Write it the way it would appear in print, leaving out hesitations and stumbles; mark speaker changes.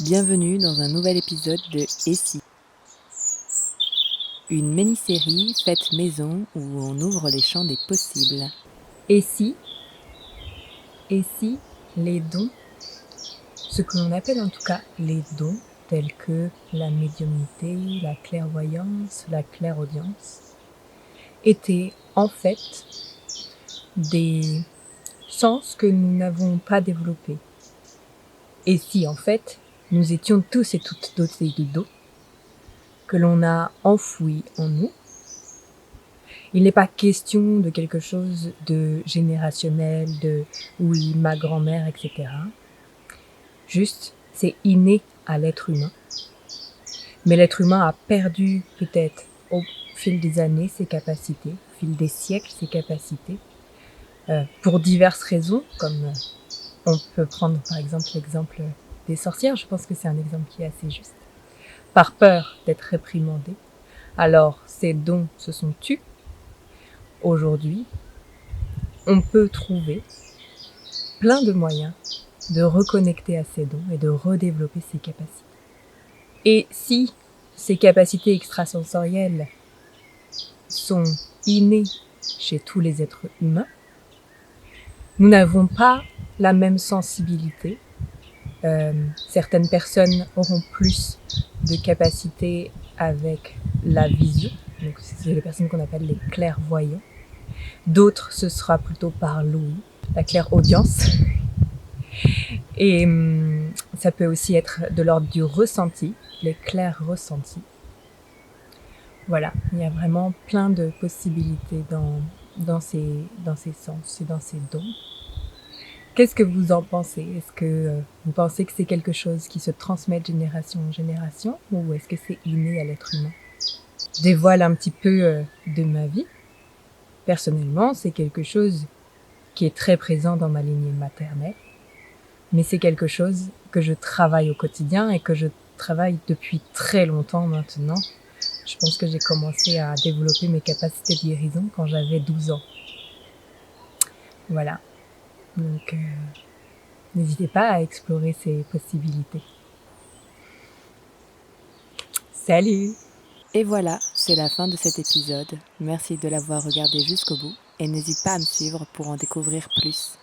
Speaker 1: Bienvenue dans un nouvel épisode de Et si, une mini-série faite maison où on ouvre les champs des possibles.
Speaker 2: Et si les dons, ce que l'on appelle en tout cas les dons, tels que la médiumnité, la clairvoyance, la clairaudience, étaient en fait des sens que nous n'avons pas développés. Et si en fait nous étions tous et toutes dotés de dons que l'on a enfouis en nous. Il n'est pas question de quelque chose de générationnel, de oui, ma grand-mère, etc. Juste, c'est inné à l'être humain. Mais l'être humain a perdu peut-être au fil des années ses capacités, au fil des siècles ses capacités, pour diverses raisons, comme on peut prendre par exemple l'exemple des sorcières, je pense que c'est un exemple qui est assez juste. Par peur d'être réprimandé, alors ces dons se sont tus. Aujourd'hui, on peut trouver plein de moyens de reconnecter à ces dons et de redévelopper ses capacités. Et si ces capacités extrasensorielles sont innées chez tous les êtres humains, nous n'avons pas la même sensibilité. Certaines personnes auront plus de capacités avec la vision, donc c'est les personnes qu'on appelle les clairvoyants. D'autres, ce sera plutôt par l'ouïe, la clairaudience. Et ça peut aussi être de l'ordre du ressenti, les clairs ressentis. Voilà, il y a vraiment plein de possibilités dans ces sens et dans ces dons. Qu'est-ce que vous en pensez? Est-ce que vous pensez que c'est quelque chose qui se transmet de génération en génération ou est-ce que c'est inné à l'être humain? Je dévoile un petit peu de ma vie. Personnellement, c'est quelque chose qui est très présent dans ma lignée maternelle, mais c'est quelque chose que je travaille au quotidien et que je travaille depuis très longtemps maintenant. Je pense que j'ai commencé à développer mes capacités de guérison quand j'avais 12 ans. Voilà. Donc, n'hésitez pas à explorer ces possibilités. Salut!
Speaker 1: Et voilà, c'est la fin de cet épisode. Merci de l'avoir regardé jusqu'au bout et n'hésite pas à me suivre pour en découvrir plus.